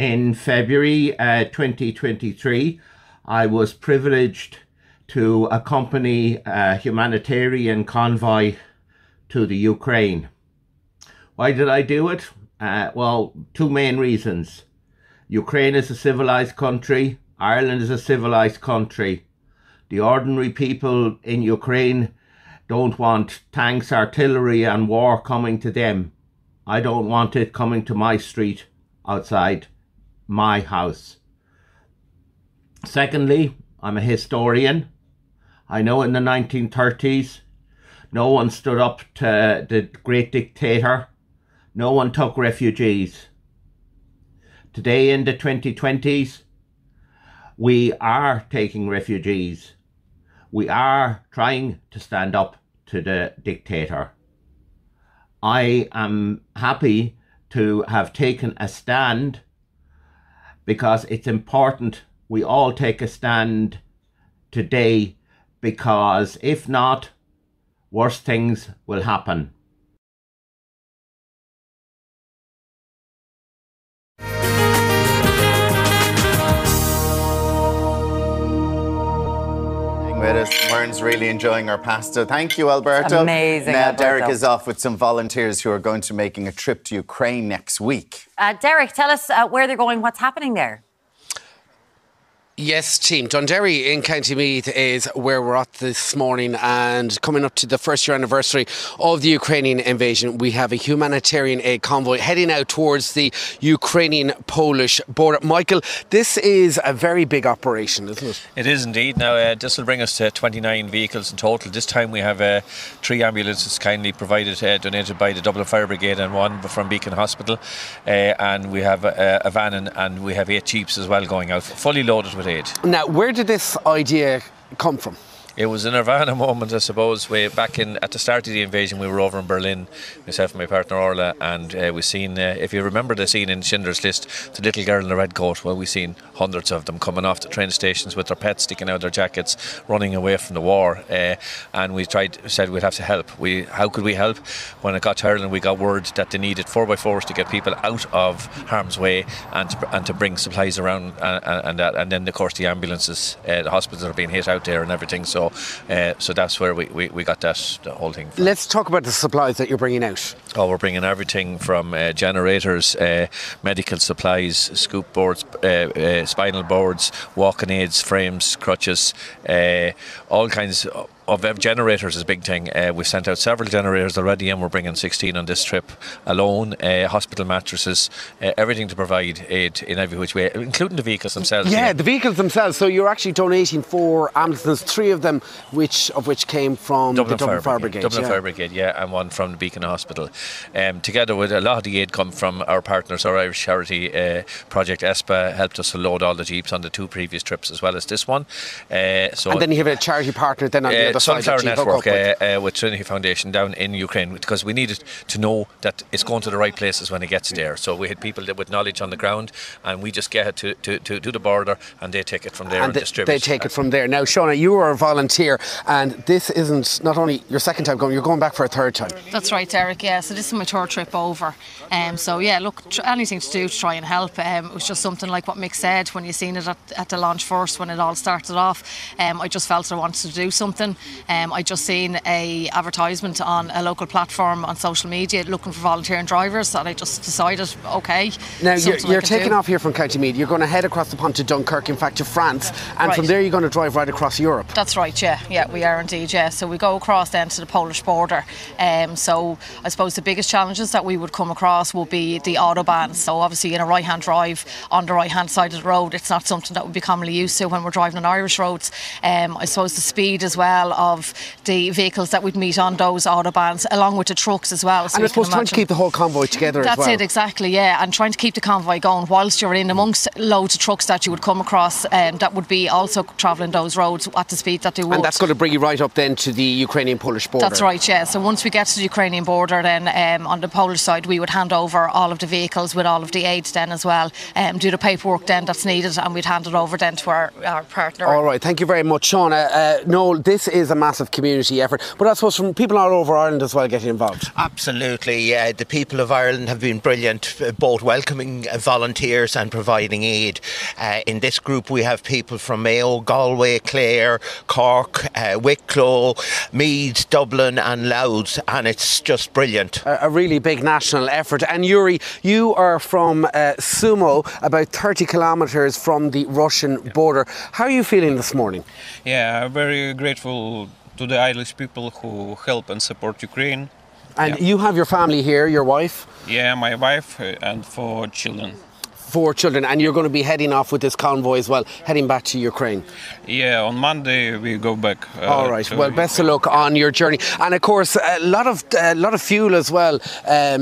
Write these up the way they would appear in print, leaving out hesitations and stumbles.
In February 2023, I was privileged to accompany a humanitarian convoy to the Ukraine. Why did I do it? Well, two main reasons. Ukraine is a civilized country. Ireland is a civilized country. The ordinary people in Ukraine don't want tanks, artillery and war coming to them. I don't want it coming to my street outside my house. Secondly, I'm a historian. I know in the 1930s, no one stood up to the great dictator. No one took refugees. Today in the 2020s, we are taking refugees. We are trying to stand up to the dictator. I am happy to have taken a stand because it's important we all take a stand today, because if not, worse things will happen. With us. Mern's really enjoying our pasta. Thank you, Alberto. Amazing. Now, Alberto. Derek is off with some volunteers who are going to be making a trip to Ukraine next week. Derek, tell us where they're going, what's happening there. Yes, team. Dunderry in County Meath is where we're at this morning, and coming up to the first year anniversary of the Ukrainian invasion, we have a humanitarian aid convoy heading out towards the Ukrainian-Polish border. Michael, this is a very big operation, isn't it? It is indeed. Now, this will bring us to 29 vehicles in total. This time we have 3 ambulances kindly provided, donated by the Dublin Fire Brigade, and 1 from Beacon Hospital. And we have a van and we have 8 jeeps as well going out, fully loaded with aid. Now, where did this idea come from? It was a nirvana moment, I suppose. Way back at the start of the invasion, we were over in Berlin, myself and my partner Orla, and we seen, if you remember the scene in Schindler's List, the little girl in the red coat. Well, we seen hundreds of them coming off the train stations with their pets sticking out of their jackets, running away from the war. And we said we'd have to help. How could we help? When it got to Ireland, we got word that they needed 4x4s to get people out of harm's way and to bring supplies around, and then of course the ambulances, the hospitals are being hit out there and everything. So that's where we got the whole thing from. Let's talk about the supplies that you're bringing out. Oh, we're bringing everything from generators, medical supplies, scoop boards, spinal boards, walking aids, frames, crutches, all kinds of generators is a big thing. We've sent out several generators already, and we're bringing 16 on this trip alone. Hospital mattresses, everything to provide aid in every which way, including the vehicles themselves. Yeah, the vehicles themselves. So you're actually donating 4 ambulances, 3 of them which came from the Dublin Fire Brigade. Dublin Fire Brigade, yeah, and 1 from the Beacon Hospital. Together with a lot of the aid come from our partners, our Irish charity Project ESPA helped us to load all the jeeps on the 2 previous trips as well as this one. And then you have a charity partner then on the other side. Sunflower Network with Trinity Foundation down in Ukraine, because we needed to know that it's going to the right places when it gets there. So we had people with knowledge on the ground, and we just get it to the border, and they take it from there and distribute. They take it from there. Now, Shauna, you are a volunteer, and this isn't not only your second time going, you're going back for a third time. That's right, Derek. Yeah, so this is my 3rd trip over. So yeah, look, anything to do to try and help. It was just something like what Mick said when you seen it at the launch first, when it all started off. I just felt I wanted to do something. I just seen a advertisement on a local platform on social media looking for volunteering drivers, and I just decided, okay. Now you're taking off here from County Meath. You're going to head across the pond to Dunkirk, in fact to France, and from there you're going to drive right across Europe. That's right, yeah, we are indeed, yeah. So we go across then to the Polish border. So I suppose the biggest challenges that we would come across will be the autobahns. So obviously in a right-hand drive on the right-hand side of the road, it's not something that would be commonly used to when we're driving on Irish roads. I suppose the speed as well of the vehicles that we'd meet on those autobahns, along with the trucks as well. So and I suppose trying to keep the whole convoy together as well. That's it, exactly, yeah. And trying to keep the convoy going whilst you're in amongst loads of trucks that you would come across that would be also travelling those roads at the speed that they would. And that's going to bring you right up then to the Ukrainian-Polish border. That's right, yeah. So once we get to the Ukrainian border, then on the Polish side, we would hand over all of the vehicles with all of the aid then as well, do the paperwork then that's needed, and we'd hand it over then to our partner. All right, thank you very much, Shauna. Noel, this is is a massive community effort, but I suppose from people all over Ireland as well getting involved. Absolutely. The people of Ireland have been brilliant, both welcoming volunteers and providing aid. In this group we have people from Mayo, Galway, Clare, Cork, Wicklow, Meath, Dublin and Louth, and it's just brilliant. A really big national effort. And Yuri, you are from Sumo, about 30 kilometres from the Russian border. How are you feeling this morning? Yeah, very grateful to the Irish people who help and support Ukraine. And you have your family here, your wife? Yeah, my wife and 4 children. 4 children, and you're going to be heading off with this convoy as well, heading back to Ukraine. Yeah, on Monday we go back. All right. Well, best of luck on your journey, and of course a lot of fuel as well,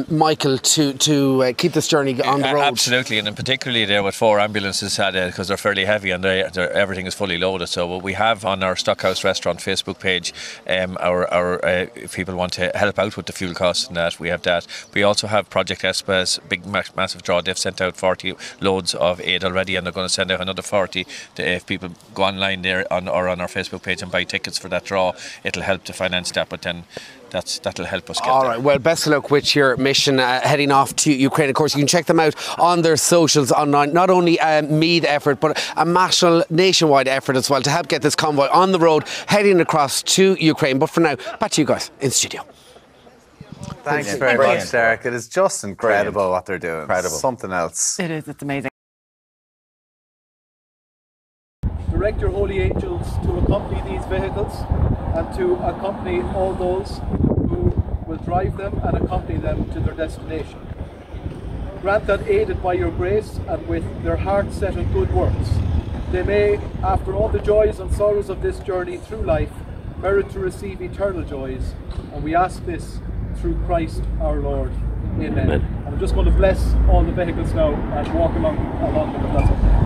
Michael, to keep this journey on the road. Absolutely, and particularly there with 4 ambulances because they're fairly heavy and everything is fully loaded. So what we have on our Stockhouse Restaurant Facebook page, if people want to help out with the fuel costs and that, we have that. We also have Project Espas, big massive draw. They've sent out 40 loads of aid already, and they're going to send out another 40 if people go online there or on our Facebook page and buy tickets for that draw. It'll help to finance that, but then that'll help us get all there. right, well, best of luck with your mission heading off to Ukraine. Of course, you can check them out on their socials online. Not only a Meath effort, but a nationwide effort as well to help get this convoy on the road heading across to Ukraine. But for now, back to you guys in studio. Thanks very much, Derek. It is just incredible what they're doing. Incredible. Something else. It is, it's amazing. Direct your holy angels to accompany these vehicles and to accompany all those who will drive them and accompany them to their destination. Grant that, aided by your grace and with their hearts set on good works, they may, after all the joys and sorrows of this journey through life, merit to receive eternal joys. And we ask this through Christ our Lord. Amen. Amen. And I'm just going to bless all the vehicles now and walk along them, if that's okay.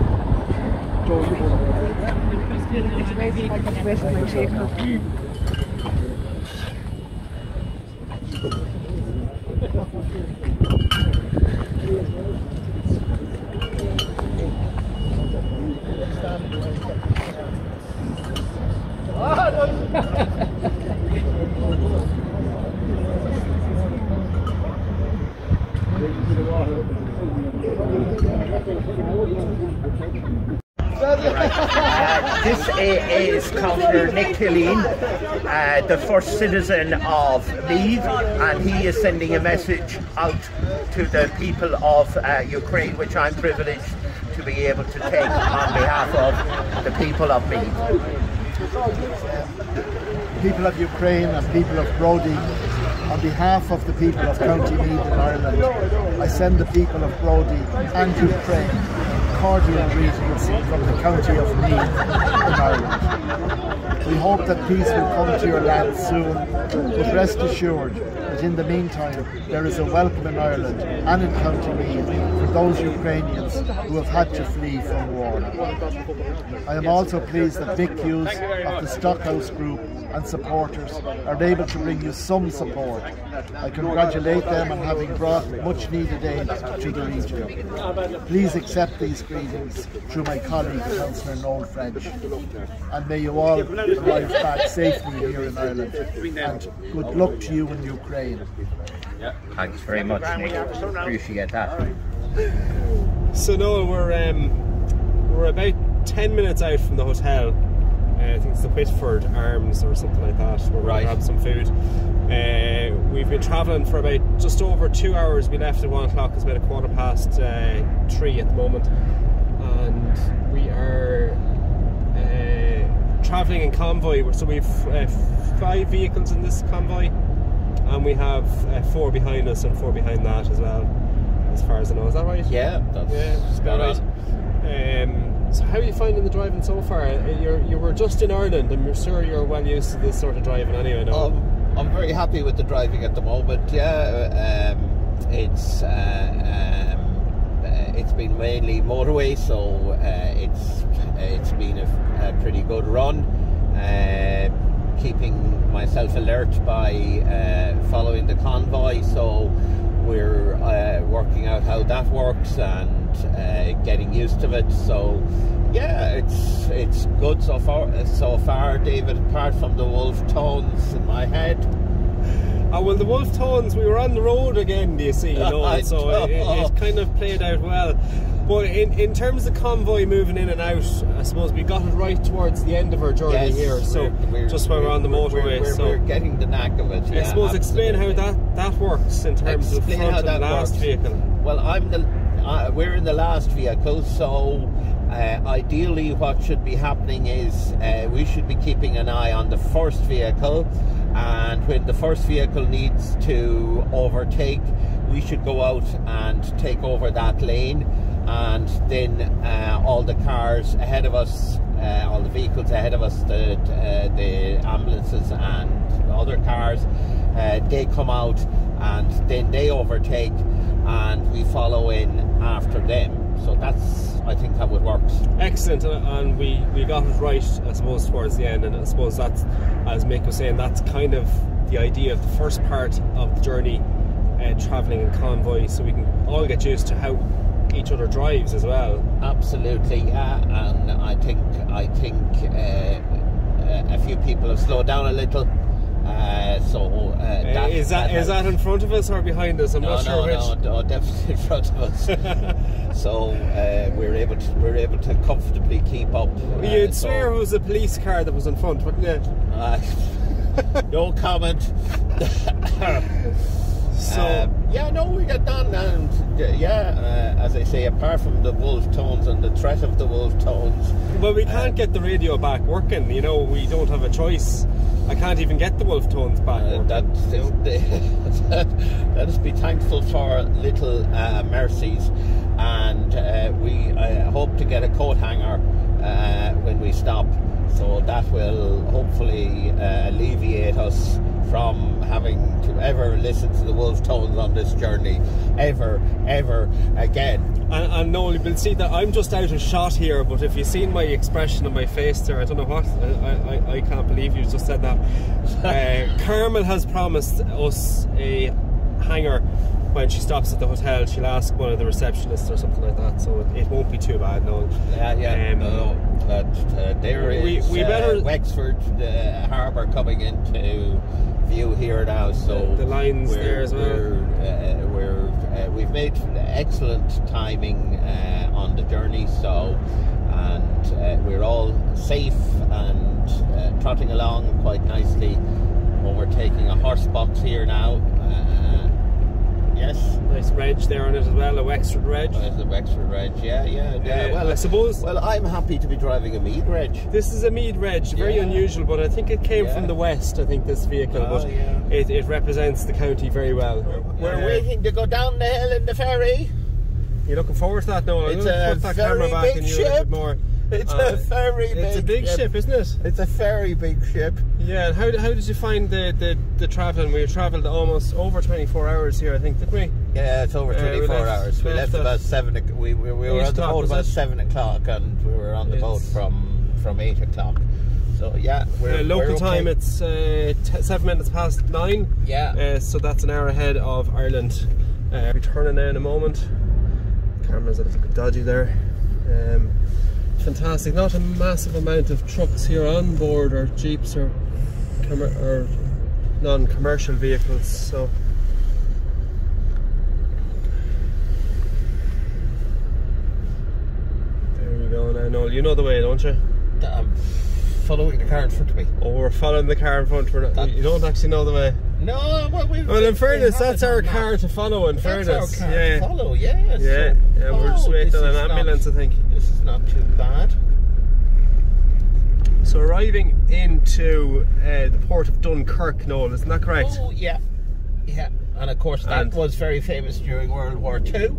Joe, you go. This is Councillor Nick Killeen, the first citizen of Meath, and he is sending a message out to the people of Ukraine, which I'm privileged to be able to take on behalf of the people of Meath. People of Ukraine and people of Brodie, on behalf of the people of County Meath in Ireland, I send the people of Brodie and Ukraine cordial greetings from the County of Meath in Ireland. We hope that peace will come to your land soon, but rest assured that in the meantime there is a welcome in Ireland and in County Meath for those Ukrainians who have had to flee from war. I am also pleased that Mick Hughes of the Stockhouse Group and supporters are able to bring you some support. I congratulate them on having brought much needed aid to the region. Please accept these greetings through my colleague Councillor Noel French, and may you all arrive back safely here in Ireland, and good luck to you in Ukraine. Thanks very much, Nick. Appreciate that. So Noel, we're about 10 minutes out from the hotel. I think it's the Whitford Arms or something like that. We're going to grab some food. We've been travelling for about just over 2 hours. We left at 1 o'clock. It's about 3:15 at the moment, and we are travelling in convoy. So we've 5 vehicles in this convoy, and we have 4 behind us and 4 behind that as well, as far as I know. Is that right? Yeah, that's about right. So how are you finding the driving so far? You were just in Ireland, and I'm sure you're well used to this sort of driving anyway now. I'm very happy with the driving at the moment. Yeah, it's been mainly motorway, so it's been a pretty good run. Keeping myself alert by following the convoy, so we're working out how that works and getting used to it. So yeah, it's it's good so far, David. Apart from the wolf tones in my head. Oh, well, the wolf tones, we were on the road again, do you see, so it kind of played out well. But in terms of convoy moving in and out, I suppose we got it right towards the end of our journey here, so just when we're on the motorway. We're getting the knack of it. I suppose explain how that works in terms of front and last vehicle. Well, we're in the last vehicle, so ideally what should be happening is we should be keeping an eye on the first vehicle, and when the first vehicle needs to overtake, we should go out and take over that lane, and then all the cars ahead of us, all the vehicles ahead of us, the ambulances and other cars, they come out and then they overtake and we follow in after them. So that's, I think, how it works. Excellent, and we got it right, I suppose, towards the end, and I suppose that's, as Mick was saying, that's kind of the idea of the first part of the journey, travelling in convoy, so we can all get used to how each other drives as well. Absolutely, yeah, and I think a few people have slowed down a little. Is that in front of us or behind us? I'm not sure which. No, definitely in front of us. So we're able to comfortably keep up. You'd swear it was a police car that was in front, wouldn't you? No comment. So we get done, and as I say, apart from the wolf tones and the threat of the wolf tones, well, we can't get the radio back working. We don't have a choice. I can't even get the wolf tones back. Let us be thankful for little mercies, and we hope to get a coat hanger when we stop, so that will hopefully alleviate us from having to ever listen to the wolf tones on this journey ever again. And Noel, we'll see that I'm just out of shot here, but if you've seen my expression on my face there, I don't know what, I can't believe you just said that. Carmel has promised us a hanger when she stops at the hotel. She'll ask one of the receptionists or something like that, so it won't be too bad, Noel. There is we better Wexford harbour coming into view here now, so the lines there as well. We've made excellent timing on the journey, and we're all safe and trotting along quite nicely. Overtaking a horse box here now. Yes. Nice reg there on it as well, a Wexford reg. There's a Wexford reg, yeah. Well, I suppose. Well, I'm happy to be driving a Mead reg. This is a Mead reg, very unusual, but I think it came from the west, I think, this vehicle, but it represents the county very well. We're waiting to go down the hill in the ferry. You're looking forward to that, Noel? It's a put that very camera back big and you ship. a bit more. It's a very big ship. It's a big ship, isn't it? It's a very big ship. Yeah, and how did you find the travelling? We travelled almost over 24 hours here, I think, didn't we? Yeah, it's over 24 hours. We left about 7. We were on the boat about 7 o'clock, and we were on the boat from 8 o'clock. So we're local okay. time. It's 7 minutes past 9. Yeah. So that's an hour ahead of Ireland. Returning now in a moment. The camera's a little bit dodgy there. Fantastic. Not a massive amount of trucks here on board, or jeeps, or non-commercial vehicles. So there we go now, Noel. You know the way, don't you? I'm following the car in front of me. Oh, we're following the car in front of us. You don't actually know the way. No, well, in fairness, that's our car to follow. In fairness, that's our car to follow. Yes. Yeah. We're just waiting on an ambulance, I think. This is not too bad. So arriving into the port of Dunkirk, Noel, isn't that correct? Oh, yeah. And of course that was very famous during World War II,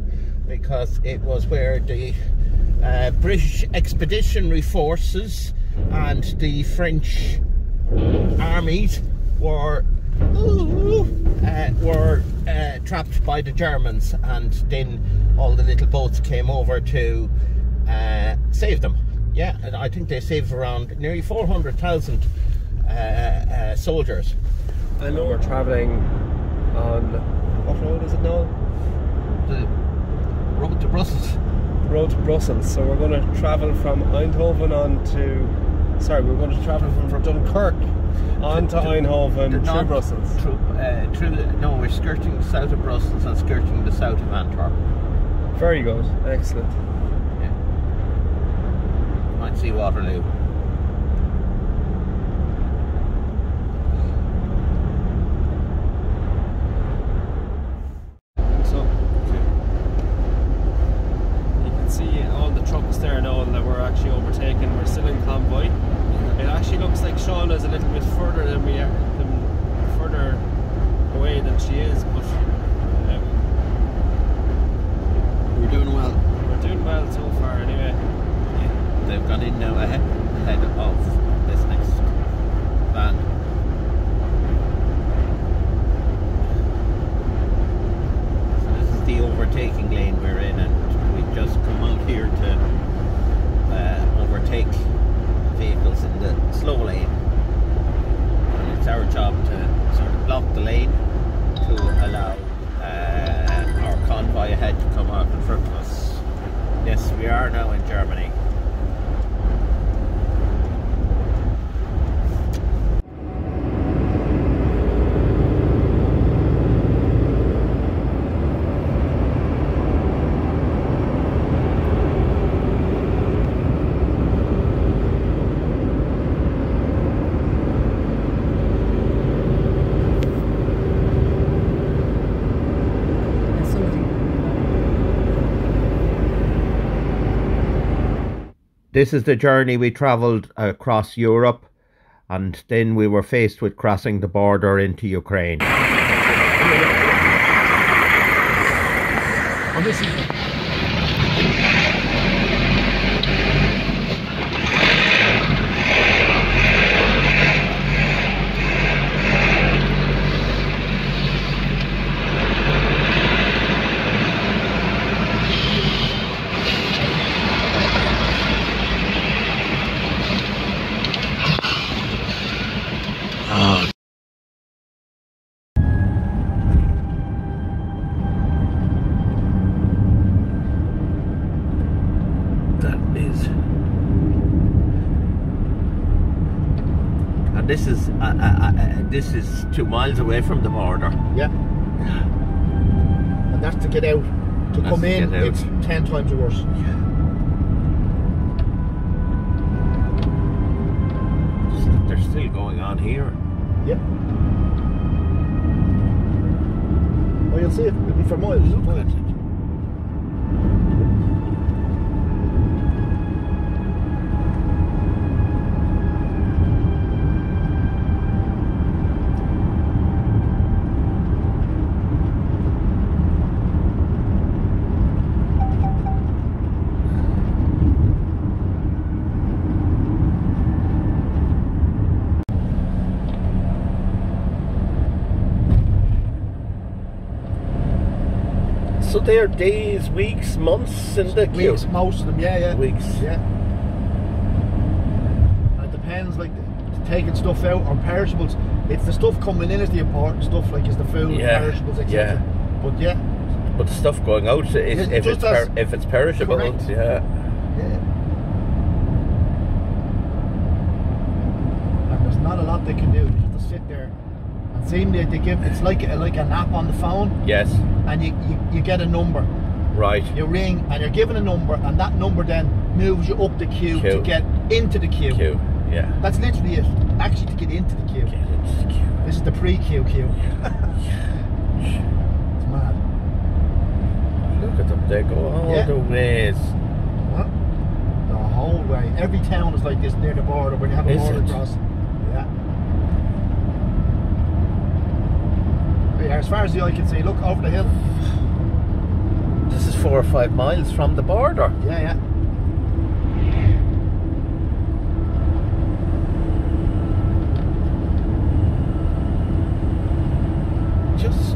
because it was where the British Expeditionary Forces and the French armies were trapped by the Germans, and then all the little boats came over to save them. Yeah, and I think they saved around nearly 400,000 soldiers. I know we're travelling on, what road is it now? The road to Brussels. road to Brussels. So we're going to travel from Eindhoven on to... Sorry, we're going to travel from Dunkirk on to Eindhoven through Brussels. No, we're skirting the south of Brussels and skirting the south of Antwerp. Very good. Excellent. Yeah. Might see Waterloo. So you can see all the trucks there now that we're actually overtaking. We're still in Convoy. It actually looks like Shauna is a little bit further than we are, further away than she is, but we're doing well. We're doing well so far, anyway. Yeah, they've gone in now ahead of this next van. So this is the overtaking lane we're in, and we've just come out here to overtake vehicles in the slow lane, and it's our job to sort of block the lane to allow our convoy ahead to come out in front of us. Yes, we are now in Germany. This is the journey we travelled across Europe, and then we were faced with crossing the border into Ukraine. This is 2 miles away from the border. Yeah. And that's to get out. To come in, it's 10 times worse. Yeah. They're still going on here. Yeah. Well, you'll see it. It'll be for miles. Look at it. So they're days, weeks, months in the queue? Weeks, most of them, yeah. Weeks. Yeah. It depends, like, taking stuff out on perishables. It's the stuff coming in is the important stuff, like is the food, perishables, etc. Yeah. But yeah. But the stuff going out is if it's perishable, correct. yeah. And there's not a lot they can do. You have to sit there. And seem they give it's like an app on the phone. Yes. And you get a number. Right. You ring and you're given a number, and that number then moves you up the queue to get into the queue. Yeah. That's literally it. Actually, to get into the queue. Get into the queue. This is the pre-queue queue. Yeah. It's mad. Look at them. They go all the ways. What? The whole way. Every town is like this near the border when you have a border crossing. Yeah. Yeah, as far as the eye can see, look over the hill. This is 4 or 5 miles from the border. Yeah. Just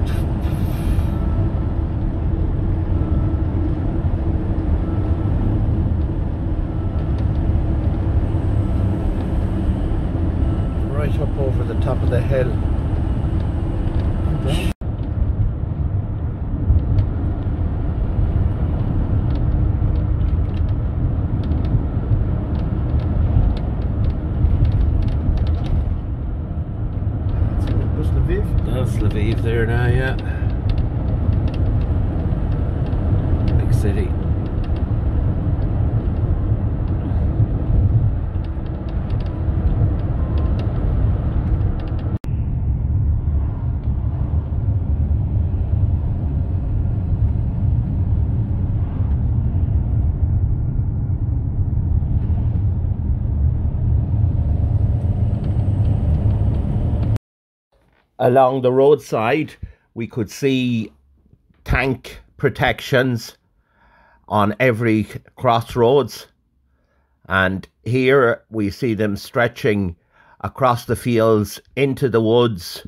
right up over the top of the hill. Lviv. That's Lviv there now, yeah. Big city. Along the roadside, we could see tank protections on every crossroads, and here we see them stretching across the fields into the woods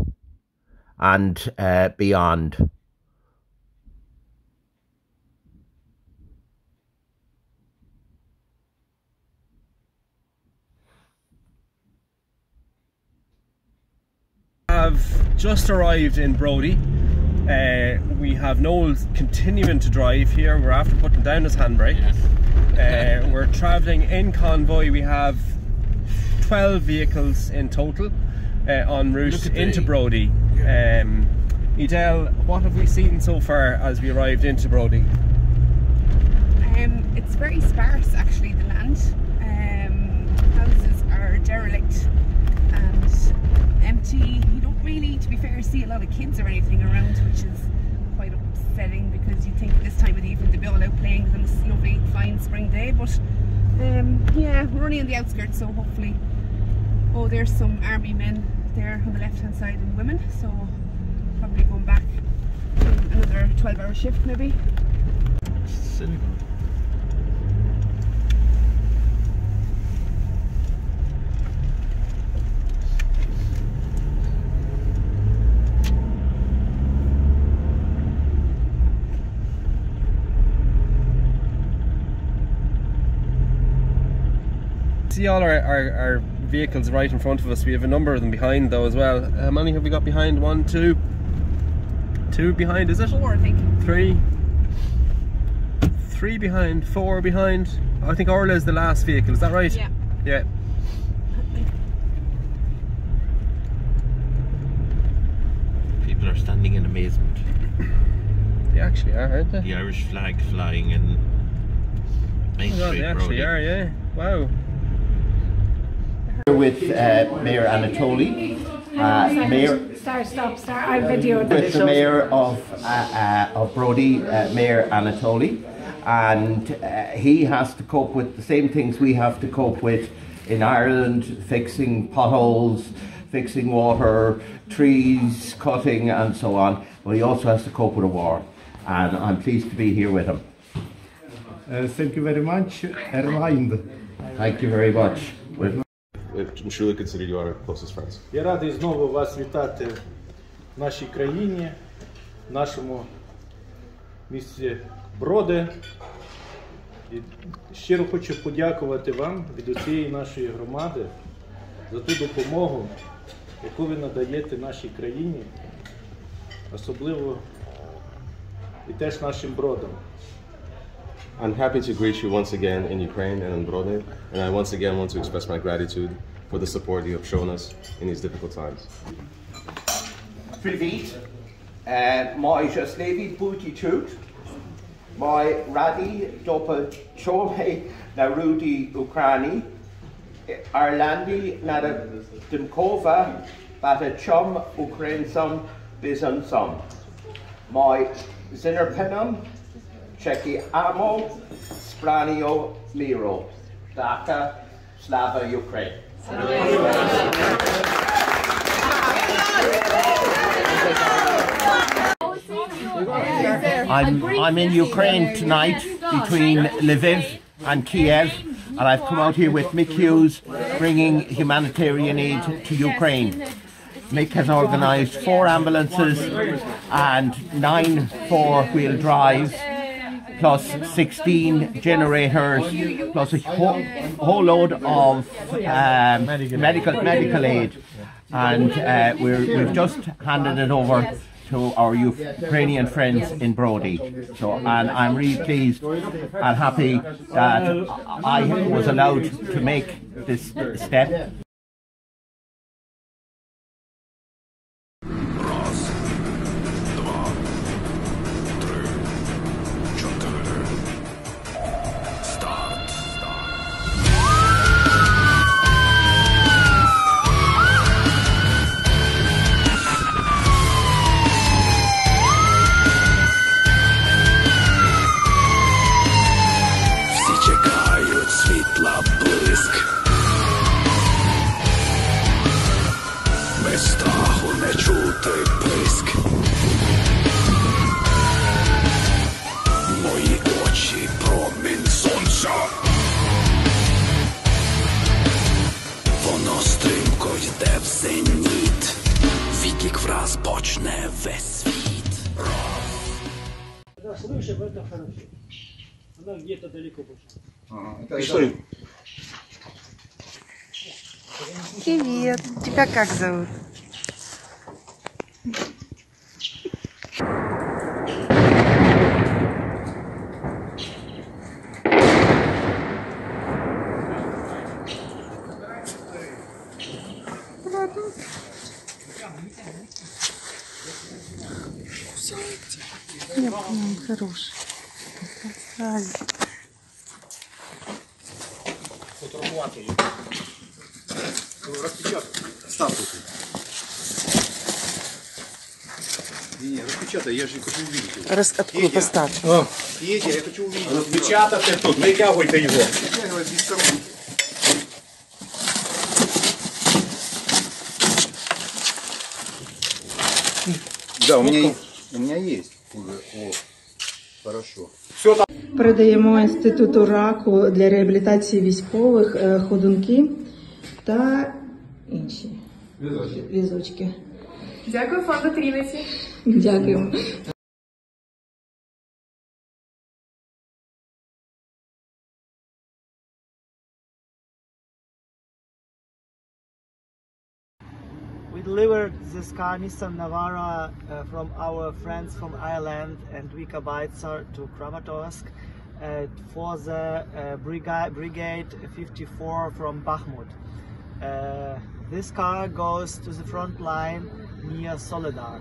and beyond. Have just arrived in Brodie. We have Noel continuing to drive here. We're after putting down his handbrake. Yes. We're travelling in convoy. We have 12 vehicles in total en route into Brodie. Edel, what have we seen so far as we arrived into Brodie? It's very sparse, actually, the land. Houses are derelict and empty. You don't really, to be fair, see a lot of kids or anything around, which is quite upsetting, because you'd think at this time of the evening they'd be all out playing on this lovely fine spring day. But yeah, we're only on the outskirts, so hopefully. Oh, there's some army men there on the left hand side and women, so probably going back to another 12-hour shift maybe. Cynical. See all our vehicles right in front of us. We have a number of them behind though as well. How many have we got behind? 1, 2? 2 behind, is it? 4, I think. 3? 3 behind, 4 behind. I think Orla is the last vehicle, is that right? Yeah. Yeah. People are standing in amazement. They actually are, aren't they? The Irish flag flying in Main Street, they actually are, yeah. Wow. We're with Mayor Anatoly. Start. I'll video With the Mayor of Brodie, Mayor Anatoly. And he has to cope with the same things we have to cope with in Ireland, fixing potholes, fixing water, trees, cutting and so on. But he also has to cope with a war. And I'm pleased to be here with him. Thank you very much, Erland. Thank you very much. I'm truly consider you our closest friends. Я радий знову вас вітати в нашій країні, в нашому місті Броди. І щиро хочу подякувати вам від усієї нашої громади за ту допомогу, яку ви надаєте нашій країні, особливо і теж нашим бродам. I'm happy to greet you once again in Ukraine and in Brody, and I once again want to express my gratitude for the support you have shown us in these difficult times. Привіт. Мой щасливий бути тут. Мой радий допомогти народу України. Ірландії надо Донкова, багатьом українцям бізнесом. Мой зінерпеном Czeki Amo, Spranio Miro, Daka, Slava, Ukraine. I'm in Ukraine tonight between Lviv and Kiev, and I've come out here with Mick Hughes bringing humanitarian aid to Ukraine. Mick has organised 4 ambulances and 9 4-wheel drives, plus 16 generators, plus a whole load of medical aid, and we've just handed it over to our Ukrainian friends in Brodie. So, and I'm really pleased and happy that I was allowed to make this step. той писк. Мої очі промінь сонця. Воно стрімко йде в зеніт. Відлік враз почне весь світ. Да, слышим, это хорошо. Она где-то далеко пошла. Ага. И что? Привет. Тебя как зовут? Нет, он хороший. Фотографувати. Розпечатай. Став тут. Не, распечатай, я же хочу увидеть. Откуда поставь? Федя, я хочу увидеть. Распечатайте тут, витягуйте його. Витягуйте зі сторони. Да, у меня есть уже. О, хорошо. Все там. Передаємо Інституту раку для реабілітації військових ходунки та інші візочки. Дякую фонду Тріниці. Дякуємо. We delivered this car Nissan Navara from our friends from Ireland and Vika Baitzer to Kramatorsk for the Brigade 54 from Bakhmut. This car goes to the front line near Soledar.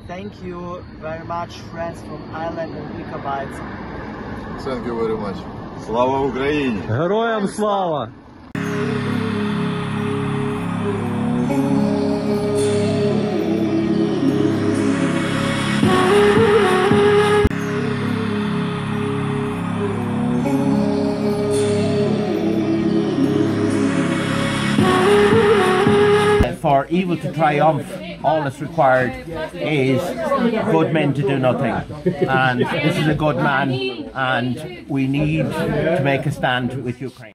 Thank you very much, friends from Ireland and Vika Baitzer. Thank you very much. Слава Україні! Героям слава! For evil to triumph, all that's required is good men to do nothing. And this is a good man, and we need to make a stand with Ukraine.